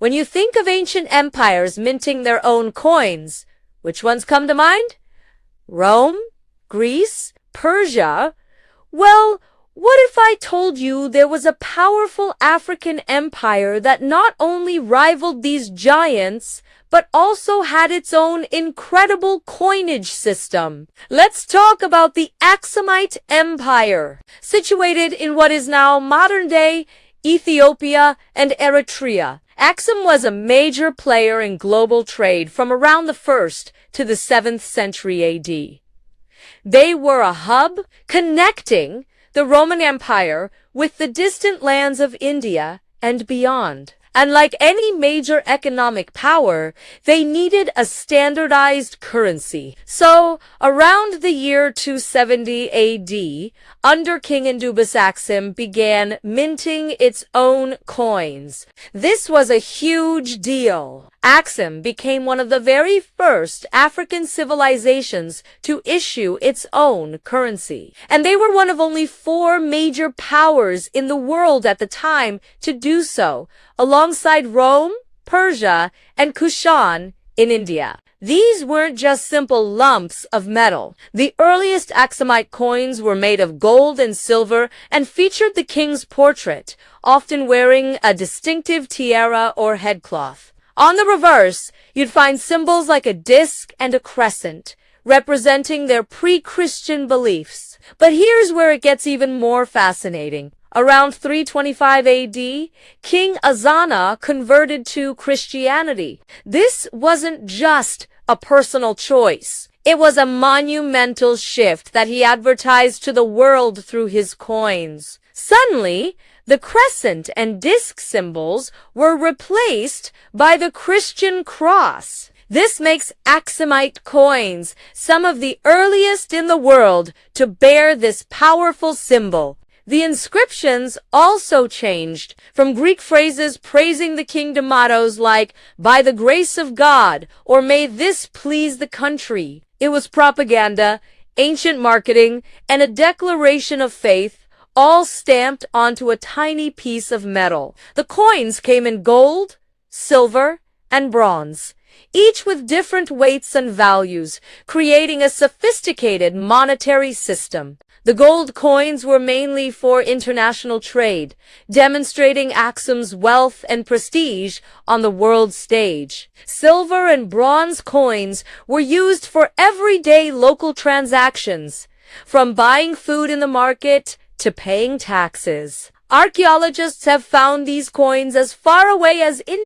When you think of ancient empires minting their own coins, which ones come to mind? Rome? Greece? Persia? Well, what if I told you there was a powerful African empire that not only rivaled these giants, but also had its own incredible coinage system? Let's talk about the Aksumite Empire, situated in what is now modern-day Ethiopia and Eritrea. Aksum was a major player in global trade from around the 1st to the 7th century AD. They were a hub connecting the Roman Empire with the distant lands of India and beyond. And like any major economic power, they needed a standardized currency. So, around the year 270 AD, under King Indubis Aksum began minting its own coins. This was a huge deal. Aksum became one of the very first African civilizations to issue its own currency. And they were one of only 4 major powers in the world at the time to do so, alongside Rome, Persia, and Kushan in India. These weren't just simple lumps of metal. The earliest Aksumite coins were made of gold and silver and featured the king's portrait, often wearing a distinctive tiara or headcloth. On the reverse, you'd find symbols like a disc and a crescent, representing their pre-Christian beliefs. But here's where it gets even more fascinating. Around 325 AD, King Azana converted to Christianity. This wasn't just a personal choice. It was a monumental shift that he advertised to the world through his coins. Suddenly, the crescent and disc symbols were replaced by the Christian cross. This makes Aksumite coins some of the earliest in the world to bear this powerful symbol. The inscriptions also changed from Greek phrases praising the king to mottos like, "By the grace of God," or "May this please the country." It was propaganda, ancient marketing, and a declaration of faith, all stamped onto a tiny piece of metal. The coins came in gold, silver, and bronze, each with different weights and values, creating a sophisticated monetary system. The gold coins were mainly for international trade, demonstrating Aksum's wealth and prestige on the world stage. Silver and bronze coins were used for everyday local transactions, from buying food in the market to paying taxes. Archaeologists have found these coins as far away as India